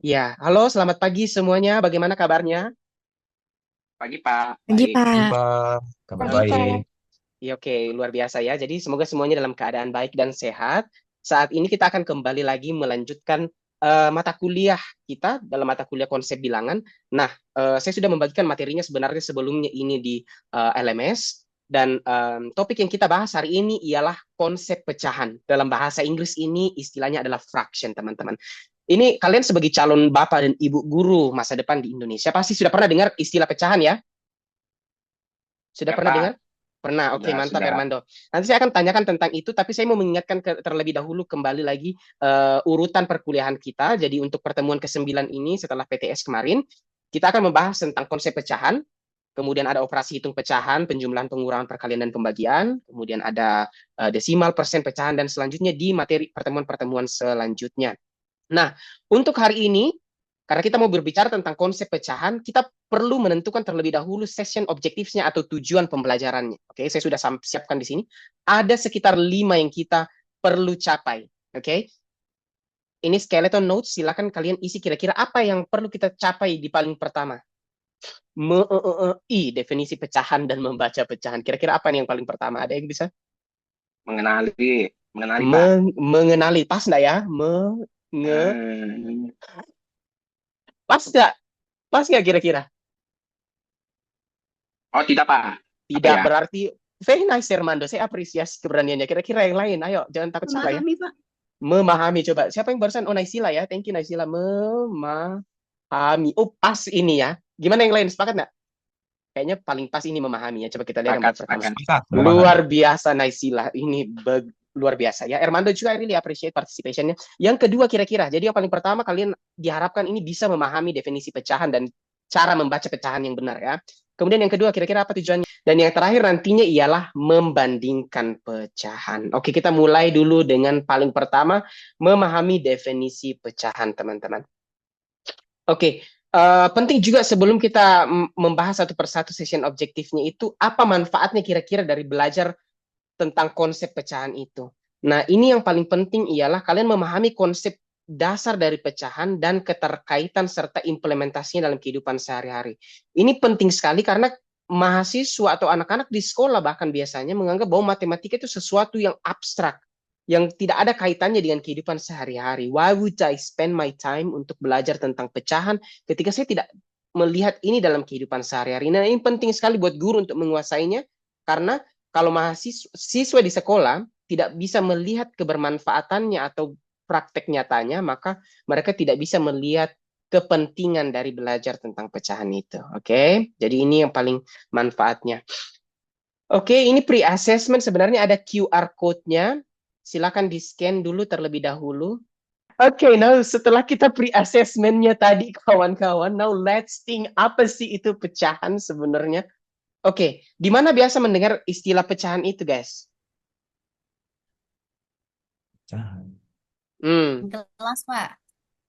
Ya, halo, selamat pagi semuanya. Bagaimana kabarnya? Pagi Pak, Pagi, baik. Pak. Pak, kabar Pagi, Pak. baik. Ya, oke, luar biasa ya. Jadi semoga semuanya dalam keadaan baik dan sehat. Saat ini kita akan kembali lagi melanjutkan mata kuliah kita dalam mata kuliah konsep bilangan. Nah, saya sudah membagikan materinya sebenarnya sebelumnya ini di LMS. Dan topik yang kita bahas hari ini ialah konsep pecahan. Dalam bahasa Inggris ini istilahnya adalah fraction, teman-teman. Ini kalian sebagai calon bapak dan ibu guru masa depan di Indonesia pasti sudah pernah dengar istilah pecahan ya? Sudah Ya pernah dengar? Pak, Pernah. Oke, sudah mantap sudah. Hermando. Nanti saya akan tanyakan tentang itu, tapi saya mau mengingatkan terlebih dahulu kembali lagi urutan perkuliahan kita. Jadi untuk pertemuan ke-9 ini setelah PTS kemarin, kita akan membahas tentang konsep pecahan, kemudian ada operasi hitung pecahan, penjumlahan, pengurangan, perkalian, dan pembagian, kemudian ada desimal, persen, pecahan, dan selanjutnya di materi pertemuan-pertemuan selanjutnya. Nah, untuk hari ini, karena kita mau berbicara tentang konsep pecahan, kita perlu menentukan terlebih dahulu session objectives-nya atau tujuan pembelajarannya. Oke, saya sudah siapkan di sini. Ada sekitar 5 yang kita perlu capai. Oke, ini skeleton notes. Silakan kalian isi kira-kira apa yang perlu kita capai di paling pertama. Definisi pecahan dan membaca pecahan. Kira-kira apa nih yang paling pertama? Ada yang bisa? Mengenali, mengenali Pak. Mengenali. Pas nggak ya? Menge Hmm. Pas nggak? Pas nggak kira-kira? Oh tidak Pak, apa Tidak ya? berarti very nice Hermando. Saya apresiasi keberaniannya. Kira-kira yang lain, ayo jangan takut salah ya. Memahami, Pak. Memahami coba. Siapa yang barusan? Oh Naisila ya. Thank you Naisila. Memahami. Oh pas ini ya. Gimana yang lain? Sepakat nggak? Kayaknya paling pas ini memahami ya. Coba kita lihat yang Sepakat, bab pertama. sepakat. Sepakat, memahami. Luar biasa Naisila. Ini luar biasa ya. Hermando juga I really appreciate participationnya. Yang kedua kira-kira. Jadi yang paling pertama kalian diharapkan ini bisa memahami definisi pecahan dan cara membaca pecahan yang benar ya. Kemudian yang kedua kira-kira apa tujuannya? Dan yang terakhir nantinya ialah membandingkan pecahan. Oke, kita mulai dulu dengan paling pertama memahami definisi pecahan, teman-teman. Oke, penting juga sebelum kita membahas satu persatu session objektifnya itu, apa manfaatnya kira-kira dari belajar tentang konsep pecahan itu. Nah, ini yang paling penting ialah kalian memahami konsep dasar dari pecahan dan keterkaitan serta implementasinya dalam kehidupan sehari-hari. Ini penting sekali karena mahasiswa atau anak-anak di sekolah bahkan biasanya menganggap bahwa matematika itu sesuatu yang abstrak, yang tidak ada kaitannya dengan kehidupan sehari-hari. Why would I spend my time untuk belajar tentang pecahan ketika saya tidak melihat ini dalam kehidupan sehari-hari? Nah, ini penting sekali buat guru untuk menguasainya karena kalau mahasiswa siswa di sekolah tidak bisa melihat kebermanfaatannya atau praktek nyatanya, maka mereka tidak bisa melihat kepentingan dari belajar tentang pecahan itu. Oke, jadi ini yang paling manfaatnya. Oke, ini pre-assessment sebenarnya ada QR code-nya. Silakan di-scan dulu terlebih dahulu. Oke, now setelah kita pre-assessment-nya tadi kawan-kawan, now let's think apa sih itu pecahan sebenarnya? Oke, di mana biasa mendengar istilah pecahan itu, guys? Pecahan. Hmm, Gelas, Pak.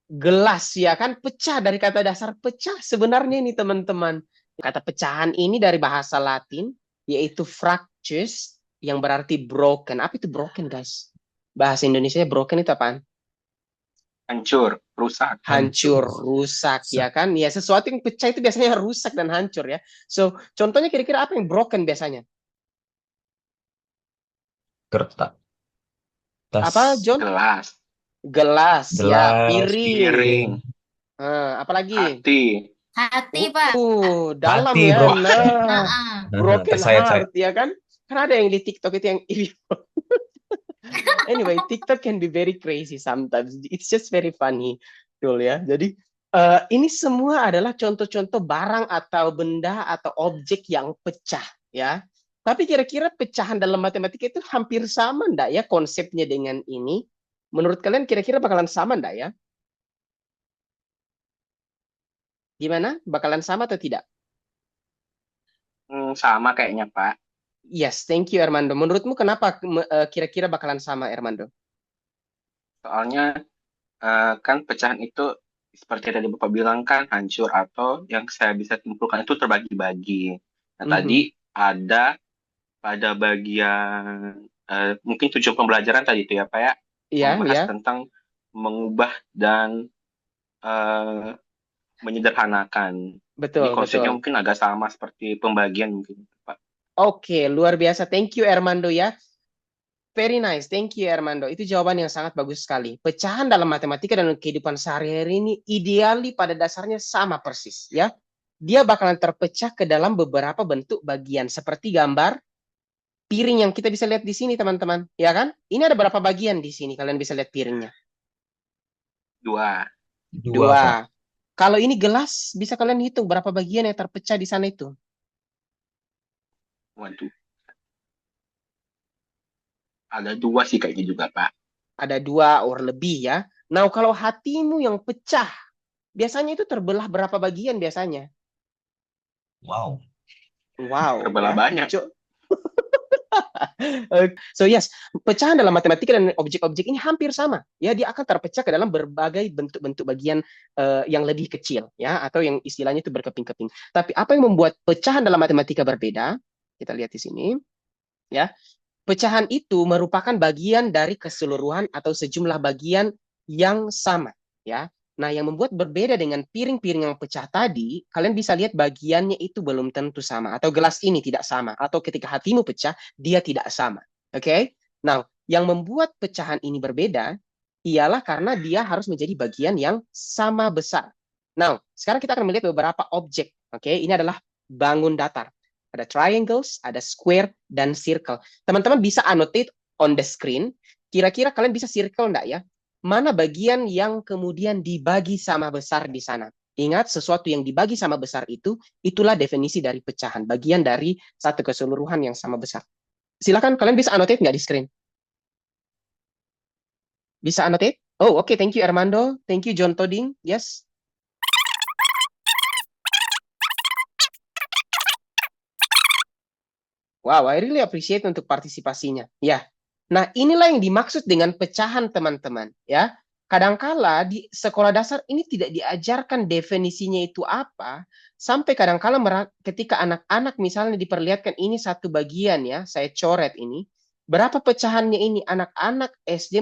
gelas ya kan pecah dari kata dasar pecah sebenarnya ini teman-teman. Kata pecahan ini dari bahasa Latin yaitu fractus yang berarti broken. Apa itu broken, guys? Bahasa Indonesia broken itu apaan? Hancur, rusak. Hancur, Hancur. rusak ya Sak. kan? Ya sesuatu yang pecah itu biasanya rusak dan hancur ya. So, contohnya kira-kira apa yang broken biasanya? Kertas. Apa, John? Gelas, Gelas ya, Gelas. piring. piring, Apalagi? hati. Hati, Pak. Dalam Hati, ya. bro. Nah, Heeh. broken Saya. heart ya kan? Kan ada yang di TikTok itu yang anyway, TikTok can be very crazy sometimes. It's just very funny, betul ya. Jadi ini semua adalah contoh-contoh barang atau benda atau objek yang pecah ya. Tapi kira-kira pecahan dalam matematika itu hampir sama enggak ya konsepnya dengan ini? Menurut kalian kira-kira bakalan sama enggak ya? Gimana? Bakalan sama atau tidak? Sama kayaknya Pak. Yes, thank you Armando. Menurutmu kenapa kira-kira bakalan sama Armando? Soalnya kan pecahan itu seperti yang tadi Bapak bilang kan hancur atau yang saya bisa simpulkan itu terbagi-bagi. Nah tadi Mhm. ada pada bagian mungkin tujuan pembelajaran tadi itu ya Pak ya, Iya, membahas iya. tentang mengubah dan eh, menyederhanakan. Jadi Betul, konsepnya betul. mungkin agak sama seperti pembagian mungkin, Pak. Oke, luar biasa. Thank you, Armando ya. Very nice. Thank you, Armando. Itu jawaban yang sangat bagus sekali. Pecahan dalam matematika dan kehidupan sehari-hari ini ideali pada dasarnya sama persis, ya. Dia bakalan terpecah ke dalam beberapa bentuk bagian seperti gambar piring yang kita bisa lihat di sini, teman-teman. Ya kan? Ini ada berapa bagian di sini? Kalian bisa lihat piringnya. 2. Dua, Pak. Kalau ini gelas, bisa kalian hitung berapa bagian yang terpecah di sana itu. Waduh. Ada 2 sih kayaknya juga, Pak. Ada 2 or lebih ya. Nah, kalau hatimu yang pecah, biasanya itu terbelah berapa bagian biasanya? Wow. Wow, Terbelah ya. banyak. So yes, pecahan dalam matematika dan objek-objek ini hampir sama. Ya, dia akan terpecah ke dalam berbagai bentuk-bentuk bagian yang lebih kecil, ya, atau yang istilahnya itu berkeping-keping. Tapi apa yang membuat pecahan dalam matematika berbeda? Kita lihat di sini, ya. Pecahan itu merupakan bagian dari keseluruhan atau sejumlah bagian yang sama, ya. Nah, yang membuat berbeda dengan piring-piring yang pecah tadi, kalian bisa lihat bagiannya itu belum tentu sama, atau gelas ini tidak sama, atau ketika hatimu pecah, dia tidak sama. Oke? Okay? Nah, yang membuat pecahan ini berbeda ialah karena dia harus menjadi bagian yang sama besar. Nah, sekarang kita akan melihat beberapa objek. Oke, okay? Ini adalah bangun datar. Ada triangles, ada square, dan circle. Teman-teman bisa annotate on the screen. Kira-kira kalian bisa circle enggak ya? Mana bagian yang kemudian dibagi sama besar di sana? Ingat, sesuatu yang dibagi sama besar itu, itulah definisi dari pecahan. Bagian dari satu keseluruhan yang sama besar. Silakan, kalian bisa annotate nggak di screen? Bisa annotate? Oh, oke. Okay. Thank you, Armando. Thank you, John Toding. Yes. Wow, I really appreciate untuk partisipasinya. Ya. Nah, inilah yang dimaksud dengan pecahan, teman-teman. Ya, kadangkala di sekolah dasar ini tidak diajarkan definisinya itu apa, sampai kadangkala ketika anak-anak misalnya diperlihatkan ini satu bagian ya, saya coret ini, berapa pecahannya ini? Anak-anak SD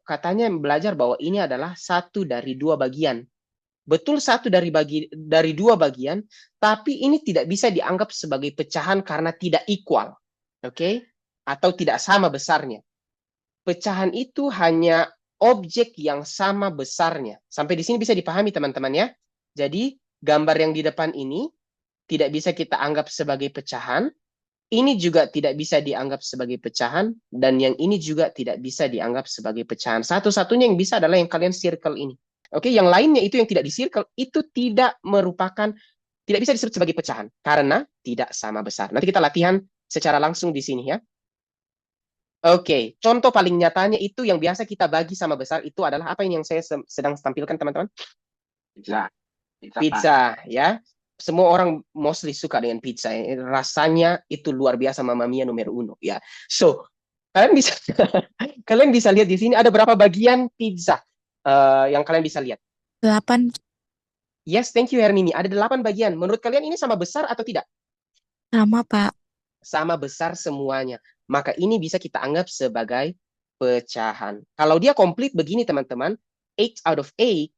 katanya belajar bahwa ini adalah satu dari 2 bagian. Betul, satu dari 2 bagian, tapi ini tidak bisa dianggap sebagai pecahan karena tidak equal. Oke? Okay? Atau tidak sama besarnya. Pecahan itu hanya objek yang sama besarnya. Sampai di sini bisa dipahami, teman-teman ya. Jadi, gambar yang di depan ini tidak bisa kita anggap sebagai pecahan. Ini juga tidak bisa dianggap sebagai pecahan. Dan yang ini juga tidak bisa dianggap sebagai pecahan. Satu-satunya yang bisa adalah yang kalian circle ini. Oke, yang lainnya itu yang tidak di circle, itu tidak bisa disebut sebagai pecahan. Karena tidak sama besar. Nanti kita latihan secara langsung di sini ya. Oke, contoh paling nyatanya itu yang biasa kita bagi sama besar itu adalah apa ini yang saya sedang tampilkan, teman-teman? Pizza. Pizza, ya. Semua orang mostly suka dengan pizza. Rasanya itu luar biasa, Mamma Mia nomor 1, ya. So, kalian bisa lihat di sini ada berapa bagian pizza yang kalian bisa lihat? 8. Yes, thank you Hermini. Ada 8 bagian. Menurut kalian ini sama besar atau tidak? Sama, Pak. Sama besar semuanya. Maka ini bisa kita anggap sebagai pecahan. Kalau dia komplit begini, teman-teman, 8 out of 8,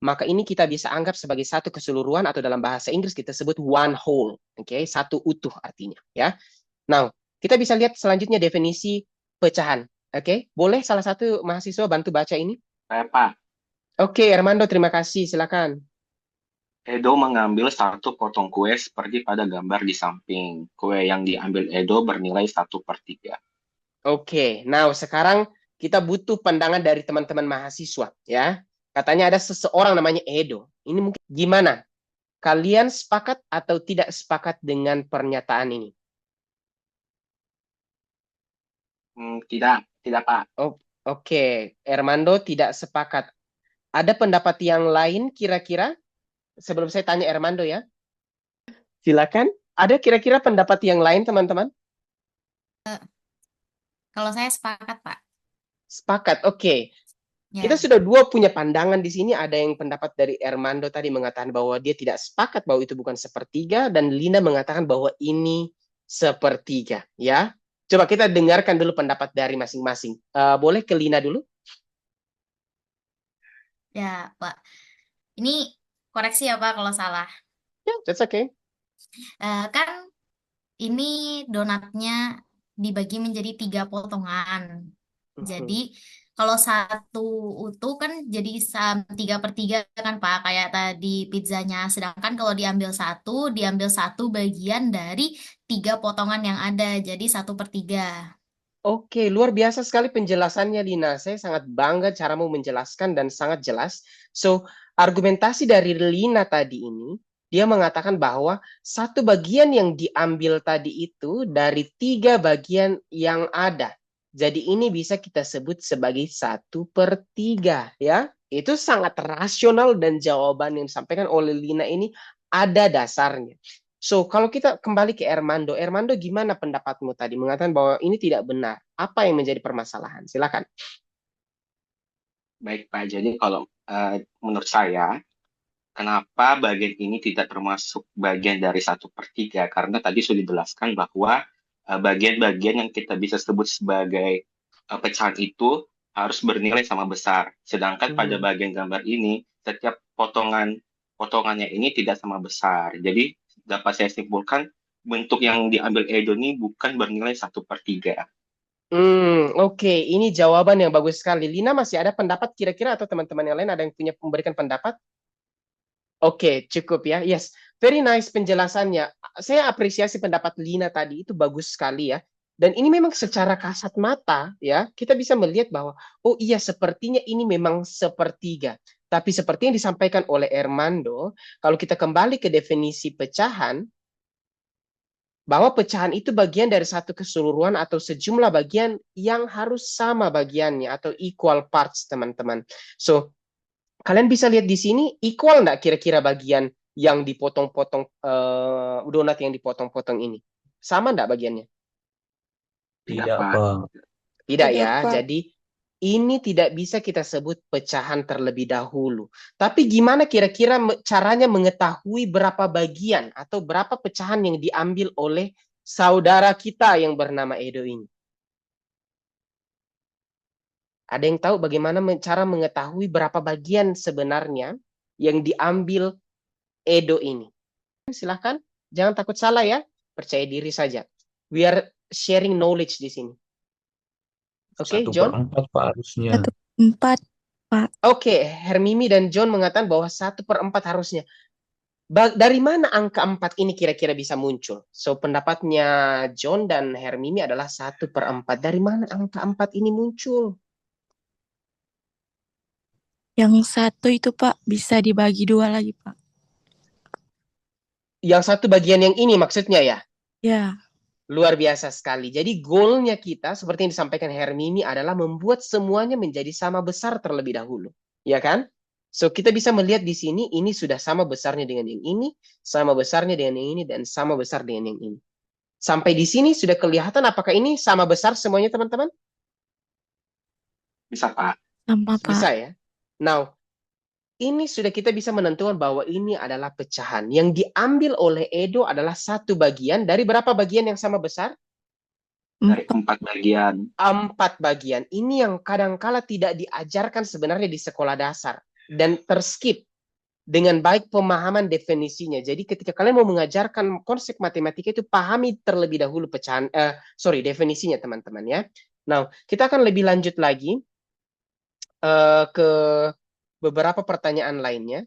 maka ini kita bisa anggap sebagai satu keseluruhan, atau dalam bahasa Inggris kita sebut one whole. Oke, satu utuh artinya, ya. Nah, kita bisa lihat selanjutnya definisi pecahan. Oke, boleh salah satu mahasiswa bantu baca ini? Saya, Pak. Oke, Armando, terima kasih. Silakan. Edo mengambil satu potong kue seperti pada gambar di samping. Kue yang diambil Edo bernilai 1/3. Oke, nah sekarang kita butuh pandangan dari teman-teman mahasiswa, ya. Katanya ada seseorang namanya Edo. Ini mungkin gimana? Kalian sepakat atau tidak sepakat dengan pernyataan ini? Tidak, Pak. Oke, Armando tidak sepakat. Ada pendapat yang lain kira-kira? Sebelum saya tanya Armando ya. Silakan. Ada kira-kira pendapat yang lain, teman-teman? Kalau saya sepakat, Pak. Sepakat, oke. Ya. Kita sudah 2 punya pandangan di sini. Ada yang pendapat dari Armando tadi mengatakan bahwa dia tidak sepakat bahwa itu bukan 1/3, dan Lina mengatakan bahwa ini 1/3. Ya, coba kita dengarkan dulu pendapat dari masing-masing. Boleh ke Lina dulu? Ya, Pak. Ini koreksi ya Pak kalau salah. Yeah, that's okay. Kan ini donatnya dibagi menjadi 3 potongan. Mhm. Jadi kalau satu utuh kan jadi 3/3 kan Pak, kayak tadi pizzanya. Sedangkan kalau diambil satu bagian dari 3 potongan yang ada, jadi 1/3. Oke, luar biasa sekali penjelasannya, Lina. Saya sangat bangga caramu menjelaskan dan sangat jelas. So, argumentasi dari Lina tadi ini, dia mengatakan bahwa satu bagian yang diambil tadi itu dari 3 bagian yang ada. Jadi ini bisa kita sebut sebagai 1/3, ya. Itu sangat rasional dan jawaban yang disampaikan oleh Lina ini ada dasarnya. So, kalau kita kembali ke Ermando, Ermando gimana pendapatmu tadi? Mengatakan bahwa ini tidak benar. Apa yang menjadi permasalahan? Silakan. Baik Pak, jadi kalau menurut saya, kenapa bagian ini tidak termasuk bagian dari 1/3? Karena tadi sudah dijelaskan bahwa bagian-bagian yang kita bisa sebut sebagai pecahan itu harus bernilai sama besar. Sedangkan pada Hmm. bagian gambar ini, setiap potongannya ini tidak sama besar. Jadi dapat saya simpulkan bentuk yang diambil Edo ini bukan bernilai 1/3. Oke. Ini jawaban yang bagus sekali. Lina masih ada pendapat kira-kira atau teman-teman yang lain ada yang punya memberikan pendapat? Oke, cukup ya. Yes, very nice penjelasannya. Saya apresiasi pendapat Lina tadi, itu bagus sekali ya. Dan ini memang secara kasat mata ya, kita bisa melihat bahwa oh iya sepertinya ini memang sepertiga. Tapi seperti yang disampaikan oleh Ermando, kalau kita kembali ke definisi pecahan, bahwa pecahan itu bagian dari satu keseluruhan atau sejumlah bagian yang harus sama bagiannya atau equal parts, teman-teman. So, kalian bisa lihat di sini equal nggak kira-kira bagian yang dipotong-potong donat yang dipotong-potong ini? Sama nggak bagiannya? Tidak, Tidak, Pak. Pak. Tidak Tidak, ya. Pak. Jadi ini tidak bisa kita sebut pecahan terlebih dahulu. Tapi gimana kira-kira caranya mengetahui berapa bagian atau berapa pecahan yang diambil oleh saudara kita yang bernama Edo ini? Ada yang tahu bagaimana cara mengetahui berapa bagian sebenarnya yang diambil Edo ini? Silahkan, jangan takut salah ya. Percaya diri saja. We are sharing knowledge di sini. Oke, Satu per John? empat, Pak, harusnya. 1/4, Pak. Oke, Hermimi dan John mengatakan bahwa 1/4 harusnya. Dari mana angka 4 ini kira-kira bisa muncul? So, pendapatnya John dan Hermimi adalah 1/4. Dari mana angka 4 ini muncul? Yang satu itu, Pak, bisa dibagi 2 lagi, Pak. Yang satu bagian yang ini maksudnya ya? Ya, Luar biasa sekali. Jadi goalnya kita, seperti yang disampaikan Hermini, adalah membuat semuanya menjadi sama besar terlebih dahulu. Ya kan? So, kita bisa melihat di sini, ini sudah sama besarnya dengan yang ini, sama besarnya dengan yang ini, dan sama besar dengan yang ini. Sampai di sini sudah kelihatan apakah ini sama besar semuanya, teman-teman? Bisa, Pak. sama, Bisa Pak. ya? Now, ini sudah kita bisa menentukan bahwa ini adalah pecahan. Yang diambil oleh Edo adalah satu bagian. Dari berapa bagian yang sama besar? Dari 4. 4 bagian. 4 bagian. Ini yang kadangkala tidak diajarkan sebenarnya di sekolah dasar. Dan terskip dengan baik pemahaman definisinya. Jadi ketika kalian mau mengajarkan konsep matematika itu, pahami terlebih dahulu definisinya, teman-teman ya. Nah, kita akan lebih lanjut lagi ke beberapa pertanyaan lainnya.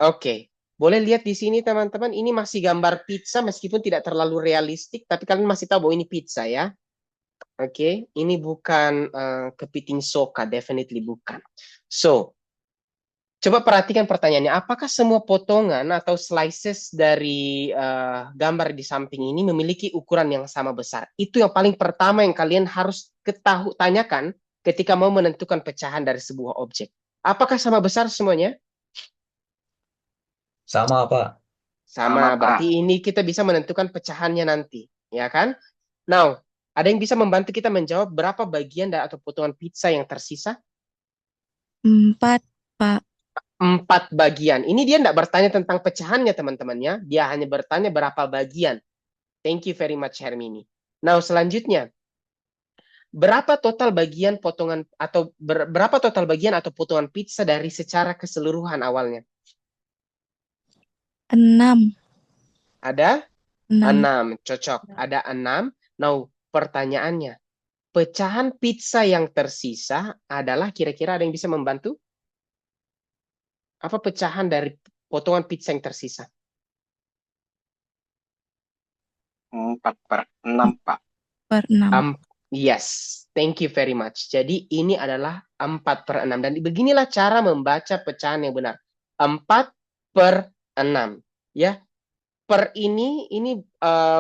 Oke, boleh lihat di sini teman-teman, ini masih gambar pizza meskipun tidak terlalu realistik, tapi kalian masih tahu bahwa ini pizza ya. Oke, ini bukan kepiting soka, definitely bukan. So, coba perhatikan pertanyaannya, apakah semua potongan atau slices dari gambar di samping ini memiliki ukuran yang sama besar? Itu yang paling pertama yang kalian harus tanyakan ketika mau menentukan pecahan dari sebuah objek. Apakah sama besar semuanya? Sama, Pak. Sama, Sama, Pak. berarti ini kita bisa menentukan pecahannya nanti, ya kan? Now, ada yang bisa membantu kita menjawab berapa bagian atau potongan pizza yang tersisa? 4, Pak. 4 bagian. Ini dia tidak bertanya tentang pecahannya, teman-temannya. Dia hanya bertanya berapa bagian. Thank you very much, Hermini. Now, selanjutnya. Berapa total bagian potongan atau berapa total bagian atau potongan pizza dari secara keseluruhan awalnya? 6. Ada 6. 6, cocok. Ada 6. Nah, pertanyaannya, pecahan pizza yang tersisa adalah kira-kira ada yang bisa membantu? Apa pecahan dari potongan pizza yang tersisa? 4/6, Pak. Per 6. Yes, thank you very much. Jadi ini adalah 4/6. Dan beginilah cara membaca pecahan yang benar. 4/6. Ya, per ini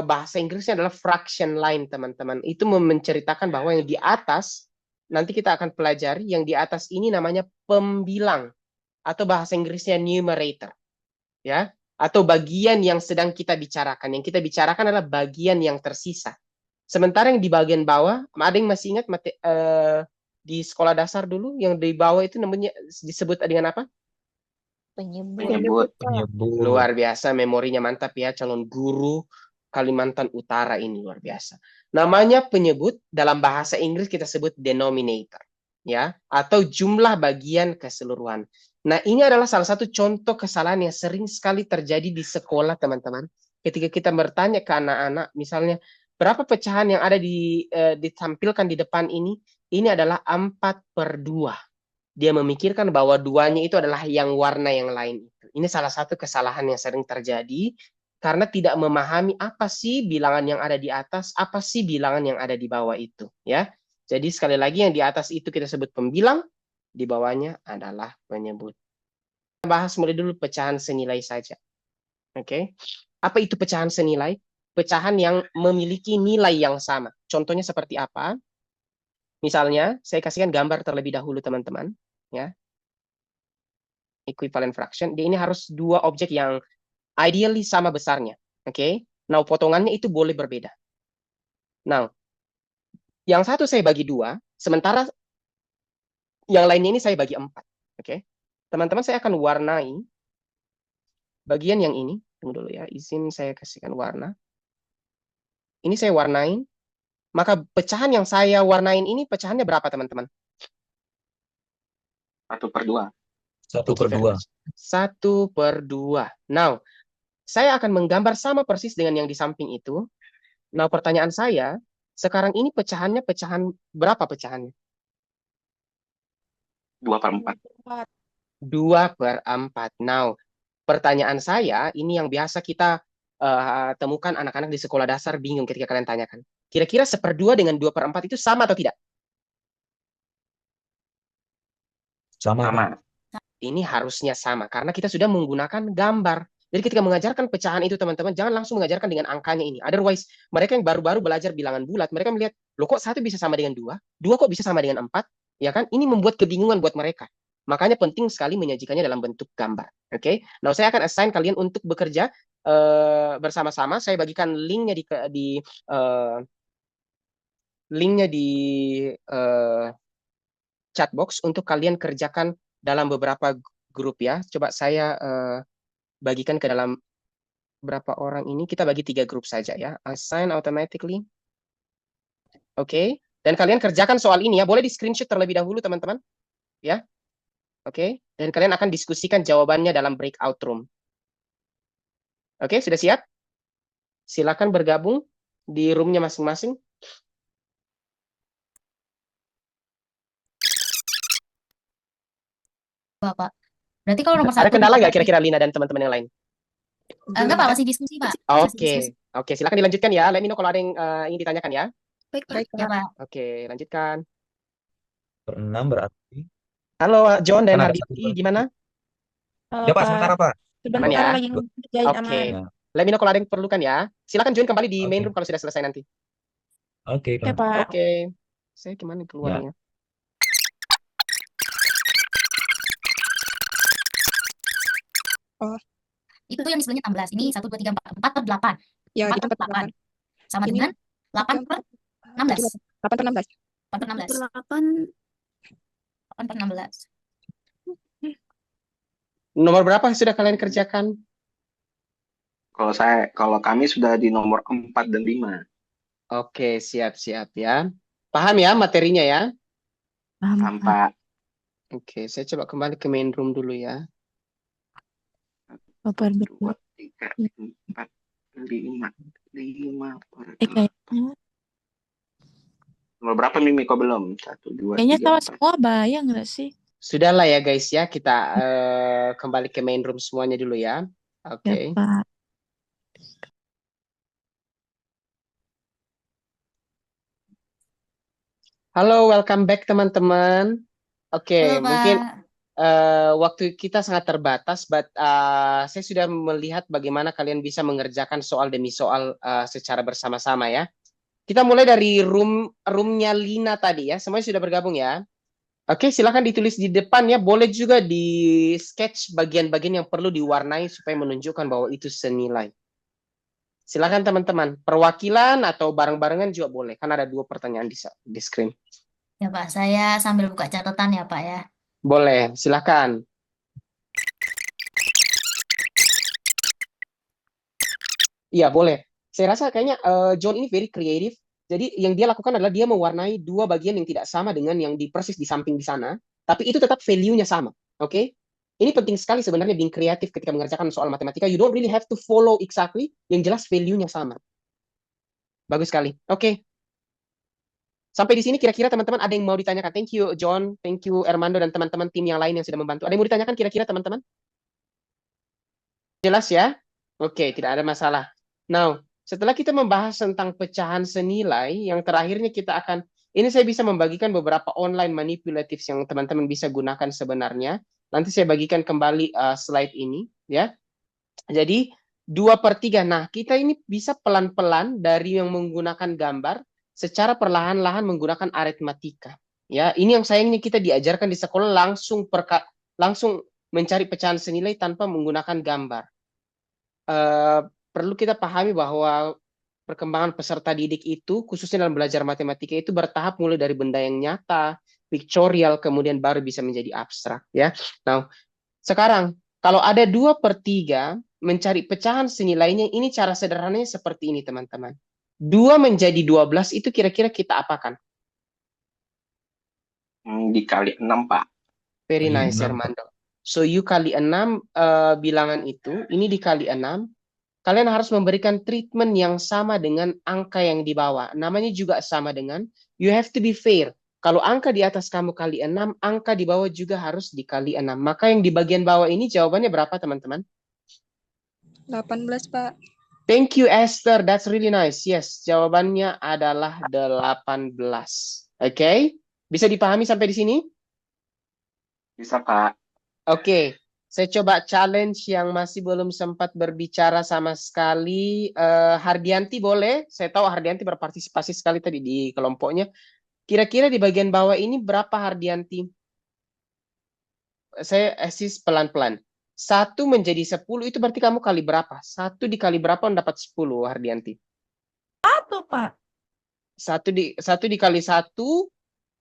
bahasa Inggrisnya adalah fraction line, teman-teman. Itu menceritakan bahwa yang di atas, nanti kita akan pelajari, yang di atas ini namanya pembilang. Atau bahasa Inggrisnya numerator. Ya, atau bagian yang sedang kita bicarakan. Yang kita bicarakan adalah bagian yang tersisa. Sementara yang di bagian bawah, ada yang masih ingat di sekolah dasar dulu yang di bawah itu namanya disebut dengan apa? Penyebut. Penyebut. Luar biasa, memorinya mantap ya calon guru Kalimantan Utara ini, luar biasa. Namanya penyebut, dalam bahasa Inggris kita sebut denominator, ya, atau jumlah bagian keseluruhan. Nah, ini adalah salah satu contoh kesalahan yang sering sekali terjadi di sekolah, teman-teman. Ketika kita bertanya ke anak-anak, misalnya, berapa pecahan yang ada ditampilkan di depan ini? Ini adalah 4/2. Dia memikirkan bahwa duanya itu adalah yang warna yang lain itu. Ini salah satu kesalahan yang sering terjadi karena tidak memahami apa sih bilangan yang ada di atas, apa sih bilangan yang ada di bawah itu, ya. Jadi sekali lagi yang di atas itu kita sebut pembilang, di bawahnya adalah penyebut. Kita bahas mulai dulu pecahan senilai saja. Oke. Apa itu pecahan senilai? Pecahan yang memiliki nilai yang sama. Contohnya seperti apa? Misalnya, saya kasihkan gambar terlebih dahulu, teman-teman. Ya, equivalent fraction. Dia ini harus dua objek yang ideally sama besarnya. Oke. Nah, potongannya itu boleh berbeda. Nah, yang satu saya bagi 2, sementara yang lainnya ini saya bagi 4. Oke. Teman-teman, saya akan warnai bagian yang ini. Tunggu dulu ya, izin saya kasihkan warna. Ini saya warnain. Maka pecahan yang saya warnain ini pecahannya berapa, teman-teman? 1/2. 1/2. 1/2. Now, saya akan menggambar sama persis dengan yang di samping itu. Nah, pertanyaan saya, sekarang ini pecahannya pecahan berapa pecahannya? 2/4. 2/4. Now, pertanyaan saya, ini yang biasa kita temukan anak-anak di sekolah dasar bingung ketika kalian tanyakan. Kira-kira 1/2 dengan 2/4 itu sama atau tidak? Sama. Sama. Ini harusnya sama, karena kita sudah menggunakan gambar. Jadi ketika mengajarkan pecahan itu, teman-teman, jangan langsung mengajarkan dengan angkanya ini. Otherwise, mereka yang baru-baru belajar bilangan bulat, mereka melihat, loh kok 1 bisa sama dengan 2? 2 kok bisa sama dengan 4? Ya kan? Ini membuat kebingungan buat mereka. Makanya penting sekali menyajikannya dalam bentuk gambar. Oke? Nah, saya akan assign kalian untuk bekerja bersama-sama. Saya bagikan linknya di chat box untuk kalian kerjakan dalam beberapa grup ya. Coba saya bagikan ke dalam berapa orang ini. Kita bagi 3 grup saja ya. Assign automatically. Oke. Dan kalian kerjakan soal ini ya. Boleh di screenshot terlebih dahulu, teman-teman. Ya. Oke. Dan kalian akan diskusikan jawabannya dalam breakout room. Oke, sudah siap? Silakan bergabung di roomnya masing-masing. Bapak. Berarti kalau nomor Ada 1 kendala nggak dipakai. kira-kira Lina dan teman-teman yang lain? Enggak, Pak, masih diskusi, Pak. Masih Oke. diskusi. Oke, silakan dilanjutkan ya. Let me know kalau ada yang ingin ditanyakan ya. Baik, Pak. Ya, Pak. Oke, lanjutkan. 6 berarti. Halo, John dan Kan ada Habibie, 1/2. gimana? Halo, Ya Pak, Pak. sementara Pak. Aman Sebentar ya? lagi ngerjain Oke. aman. Ya. Let me know kalau ada yang perlukan ya. Silakan join kembali di main Oke. room kalau sudah selesai nanti. Oke Oke, Pak. Pak. Oke. Saya gimana keluarnya? Itu yang sebenarnya 16. Ini 1, 2, 3, 4. 4/8. Ya, 4 itu per 8. Sama Ini dengan 8/16. 8/16. 8/16. 8. 8/16. Nomor berapa sudah kalian kerjakan? Kalau kami sudah di nomor 4 dan 5. Oke, siap-siap ya. Paham ya materinya ya? Paham, Pak. Tanpa Oke, saya coba kembali ke main room dulu ya. Baper 2, berdua. 3, 4, 5. 5 per Kayaknya, Nomor berapa Mimi kok belum? 1, 2, kayaknya 3, sama 4. semua bayang nggak sih? Sudahlah ya guys ya, kita kembali ke main room semuanya dulu ya. Ya, Oke. Pak. Halo, welcome back teman-teman. Oke, Halo, mungkin Pak. waktu kita sangat terbatas, but saya sudah melihat bagaimana kalian bisa mengerjakan soal demi soal secara bersama-sama ya. Kita mulai dari roomnya Lina tadi ya. Semuanya sudah bergabung ya. Oke, silakan ditulis di depan ya. Boleh juga di sketch bagian-bagian yang perlu diwarnai supaya menunjukkan bahwa itu senilai. Silakan teman-teman. Perwakilan atau bareng-barengan juga boleh. Kan ada 2 pertanyaan di screen. Ya, Pak. Saya sambil buka catatan ya, Pak ya. Boleh, silakan. Iya, boleh. Saya rasa kayaknya John ini very creative. Jadi yang dia lakukan adalah dia mewarnai 2 bagian yang tidak sama dengan yang di persis di samping di sana, tapi itu tetap value-nya sama. Oke? Ini penting sekali sebenarnya being kreatif ketika mengerjakan soal matematika. You don't really have to follow exactly, yang jelas value-nya sama. Bagus sekali. Oke. Sampai di sini kira-kira teman-teman ada yang mau ditanyakan? Thank you John, thank you Armando dan teman-teman tim yang lain yang sudah membantu. Ada yang mau ditanyakan kira-kira teman-teman? Jelas ya? Oke, tidak ada masalah. Now, setelah kita membahas tentang pecahan senilai, yang terakhirnya kita akan, ini saya bisa membagikan beberapa online manipulatives yang teman-teman bisa gunakan sebenarnya. Nanti saya bagikan kembali slide ini, ya. Jadi 2/3. Nah, kita ini bisa pelan-pelan dari yang menggunakan gambar secara perlahan-lahan menggunakan aritmatika. Ya, ini yang sayangnya kita diajarkan di sekolah langsung mencari pecahan senilai tanpa menggunakan gambar. Perlu kita pahami bahwa perkembangan peserta didik itu, khususnya dalam belajar matematika itu bertahap mulai dari benda yang nyata, pictorial, kemudian baru bisa menjadi abstrak. Ya, nah sekarang kalau ada 2/3 mencari pecahan senilainya, ini cara sederhananya seperti ini teman-teman. 2 menjadi 12 itu kira-kira kita apakan? Dikali 6, Pak. Very Kali nice 6. Hermando. So you kali 6 bilangan itu, ini dikali 6. Kalian harus memberikan treatment yang sama dengan angka yang di bawah. Namanya juga sama dengan, you have to be fair. Kalau angka di atas kamu kali 6, angka di bawah juga harus dikali 6. Maka yang di bagian bawah ini jawabannya berapa teman-teman? 18, Pak. Thank you Esther, that's really nice. Yes, jawabannya adalah 18. Oke? Bisa dipahami sampai di sini? Bisa, Pak. Oke, saya coba challenge yang masih belum sempat berbicara sama sekali. Hardianti boleh? Saya tahu Hardianti berpartisipasi sekali tadi di kelompoknya. Kira-kira di bagian bawah ini berapa Hardianti? Saya assist pelan-pelan. 1 menjadi 10 itu berarti kamu kali berapa? 1 dikali berapa dapat 10 Hardianti? 1, Pak. 1 dikali 1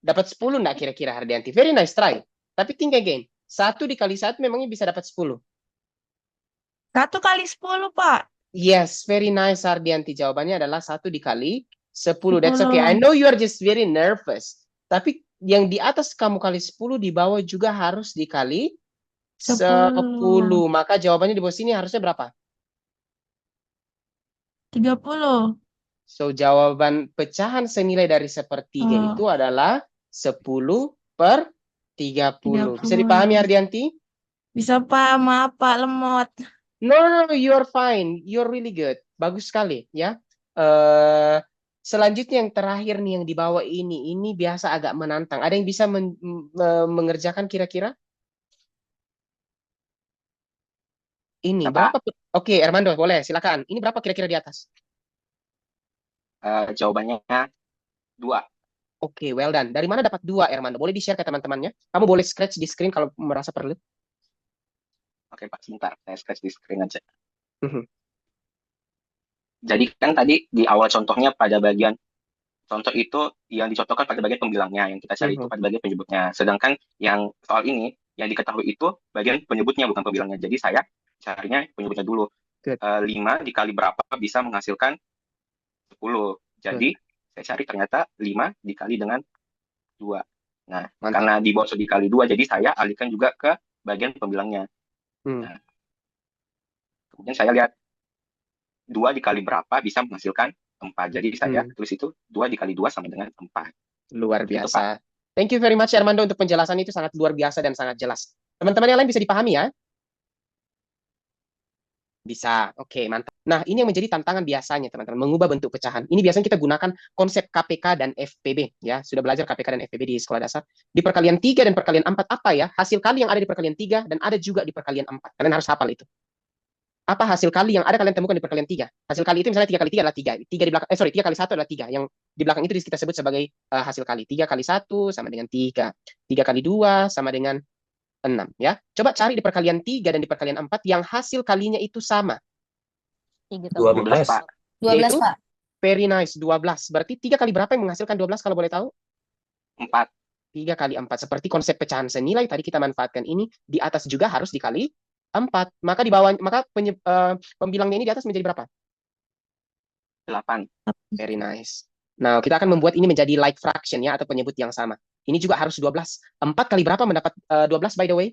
dapat 10 enggak kira-kira Hardianti? Very nice try. Tapi think again. 1 dikali 1 memangnya bisa dapat 10. 1 kali 10, Pak. Yes, very nice Hardianti. Jawabannya adalah 1 dikali 10. That's okay. I know you are just very nervous. Tapi yang di atas kamu kali 10, di bawah juga harus dikali 10. Maka jawabannya di bawah sini harusnya berapa? 30. So, jawaban pecahan senilai dari sepertiga itu adalah 10/30. Bisa dipahami Hardianti? Bisa, Pak. Maaf, Pak. Lemot. No, you're fine. You're really good. Bagus sekali, ya. Selanjutnya yang terakhir nih yang di bawah ini biasa agak menantang. Ada yang bisa mengerjakan kira-kira? Ini Apa? berapa? Oke, Armando, boleh silakan. Ini berapa kira-kira di atas? Jawabannya 2. Oke, well done. Dari mana dapat 2, Armando? Boleh di-share ke teman-temannya? Kamu boleh scratch di screen kalau merasa perlu. Oke, Pak, sebentar. Saya scratch di screen aja. Jadi kan tadi di awal contohnya pada bagian contoh itu yang dicontohkan pada bagian pembilangnya, yang kita cari itu pada bagian penyebutnya. Sedangkan yang soal ini, yang diketahui itu bagian penyebutnya, bukan pembilangnya. Jadi saya carinya penyebutnya dulu. Good. 5 dikali berapa bisa menghasilkan 10. Jadi Saya cari ternyata 5 dikali dengan 2. Nah, Mantap. karena di bawah dikali 2, jadi saya alihkan juga ke bagian pembilangnya. Hmm. Nah, kemudian saya lihat 2 dikali berapa bisa menghasilkan 4. Jadi saya tulis itu 2 dikali 2 sama dengan 4. Luar Itu, Pak. biasa. Thank you very much, Armando, untuk penjelasan itu sangat luar biasa dan sangat jelas. Teman-teman yang lain bisa dipahami ya? Bisa. Oke, mantap. Nah, ini yang menjadi tantangan biasanya, teman-teman, mengubah bentuk pecahan. Ini biasanya kita gunakan konsep KPK dan FPB, ya. Sudah belajar KPK dan FPB di sekolah dasar. Di perkalian 3 dan perkalian 4, apa ya? Hasil kali yang ada di perkalian 3 dan ada juga di perkalian 4. Kalian harus hafal itu. Apa hasil kali yang ada kalian temukan di perkalian 3? Hasil kali itu misalnya 3 kali 3 adalah 3. 3 di belakang, 3 kali 1 adalah 3. Yang di belakang itu kita sebut sebagai hasil kali. 3 kali 1 sama dengan 3. 3 kali 2 sama dengan 6. Ya. Coba cari di perkalian 3 dan di perkalian 4 yang hasil kalinya itu sama. 12, Pak. 12, Yaitu? Pak. Very nice, 12. Berarti 3 kali berapa yang menghasilkan 12 kalau boleh tahu? 4. 3 kali 4. Seperti konsep pecahan senilai tadi kita manfaatkan ini, di atas juga harus dikali 4. Maka di bawah, maka pembilangnya ini di atas menjadi berapa? 8. Very nice. Nah, kita akan membuat ini menjadi like fraction ya, atau penyebut yang sama. Ini juga harus 12. 4 kali berapa mendapat 12 by the way?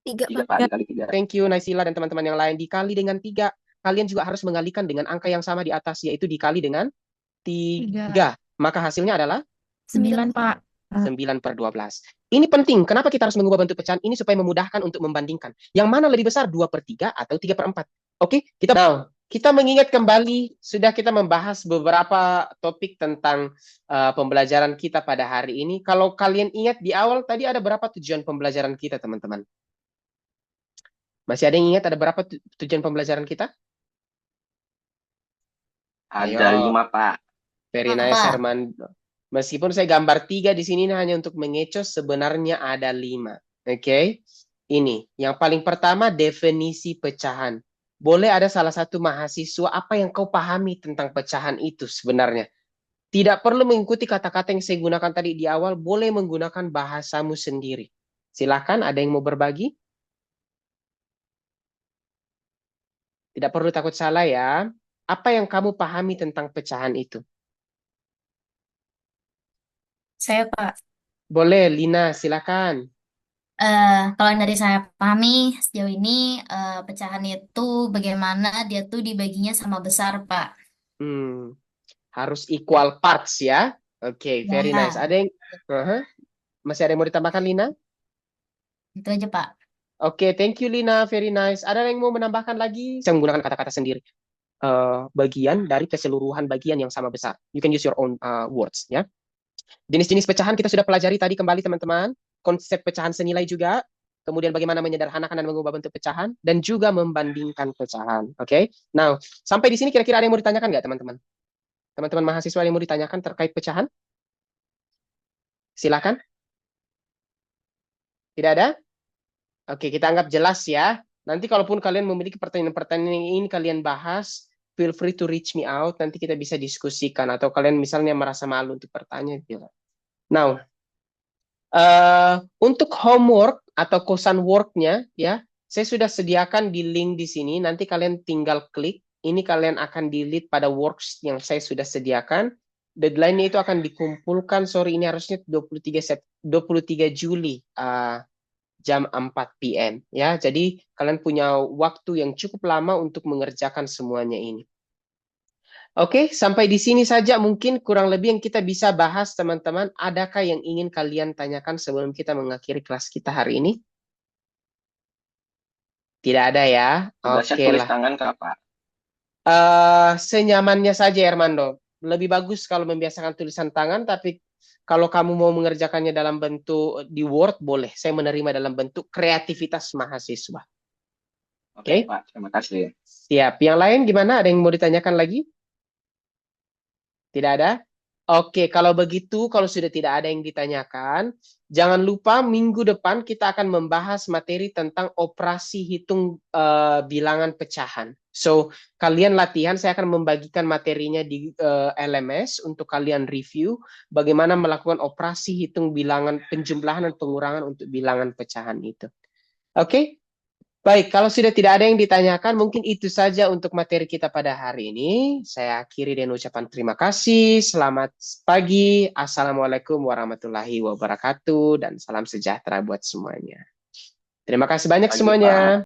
3, Pak, dikali 3. Thank you, Naisila dan teman-teman yang lain. Dikali dengan 3. Kalian juga harus menggalikan dengan angka yang sama di atas, yaitu dikali dengan 3. Maka hasilnya adalah 9, Pak. 9 per 12. Ini penting. Kenapa kita harus mengubah bentuk pecahan ini? Supaya memudahkan untuk membandingkan. Yang mana lebih besar, 2 per 3 atau 3 per 4? Oke, kita mengingat kembali, sudah kita membahas beberapa topik tentang pembelajaran kita pada hari ini. Kalau kalian ingat di awal tadi ada berapa tujuan pembelajaran kita, teman-teman? Masih ada yang ingat ada berapa tujuan pembelajaran kita? Ada Ayo. 5, Pak. Very nice, Armando. Meskipun saya gambar 3 di sini hanya untuk mengecos, sebenarnya ada 5. Oke. Ini, yang paling pertama definisi pecahan. Boleh ada salah satu mahasiswa apa yang kau pahami tentang pecahan itu sebenarnya. Tidak perlu mengikuti kata-kata yang saya gunakan tadi di awal, boleh menggunakan bahasamu sendiri. Silakan, ada yang mau berbagi? Tidak perlu takut salah ya. Apa yang kamu pahami tentang pecahan itu? Saya, Pak. Boleh, Lina, silakan. Kalau yang dari saya pahami sejauh ini pecahan itu bagaimana dia tuh dibaginya sama besar, Pak. Harus equal parts ya. Oke, very Ya. nice. Ada yang masih ada yang mau ditambahkan, Lina? Itu aja, Pak. Oke, thank you Lina, very nice. Ada yang mau menambahkan lagi? Saya menggunakan kata-kata sendiri. Bagian dari keseluruhan bagian yang sama besar. You can use your own words ya. Jenis-jenis pecahan kita sudah pelajari tadi kembali teman-teman. Konsep pecahan senilai juga. Kemudian bagaimana menyederhanakan dan mengubah bentuk pecahan. Dan juga membandingkan pecahan. Oke. Now, sampai di sini kira-kira ada yang mau ditanyakan nggak teman-teman? Teman-teman mahasiswa yang mau ditanyakan terkait pecahan? Silakan. Tidak ada? Oke, kita anggap jelas ya. Nanti kalaupun kalian memiliki pertanyaan-pertanyaan yang ingin kalian bahas, feel free to reach me out. Nanti kita bisa diskusikan. Atau kalian misalnya merasa malu untuk bertanya. Now, untuk homework atau kosan work-nya, ya, saya sudah sediakan di link di sini. Nanti kalian tinggal klik. Ini kalian akan delete pada works yang saya sudah sediakan. Deadline-nya itu akan dikumpulkan. Sorry, ini harusnya 23 Juli. Jam 4 PM ya. Jadi kalian punya waktu yang cukup lama untuk mengerjakan semuanya ini. Oke, sampai di sini saja mungkin kurang lebih yang kita bisa bahas teman-teman. Adakah yang ingin kalian tanyakan sebelum kita mengakhiri kelas kita hari ini? Tidak ada ya? Tugasnya Oke tulis lah. tangan, Pak. Senyamannya saja Armando. Lebih bagus kalau membiasakan tulisan tangan, tapi kalau kamu mau mengerjakannya dalam bentuk di Word, boleh. Saya menerima dalam bentuk kreativitas mahasiswa. Oke, Pak. Terima kasih. Siap. Yang lain gimana? Ada yang mau ditanyakan lagi? Tidak ada? Oke, kalau begitu, kalau sudah tidak ada yang ditanyakan, jangan lupa minggu depan kita akan membahas materi tentang operasi hitung bilangan pecahan. So, kalian latihan, saya akan membagikan materinya di LMS untuk kalian review bagaimana melakukan operasi hitung bilangan penjumlahan dan pengurangan untuk bilangan pecahan itu. Oke? Baik, kalau sudah tidak ada yang ditanyakan, mungkin itu saja untuk materi kita pada hari ini. Saya akhiri dengan ucapan terima kasih. Selamat pagi. Assalamualaikum warahmatullahi wabarakatuh. Dan salam sejahtera buat semuanya. Terima kasih banyak Pagi, semuanya. Pak.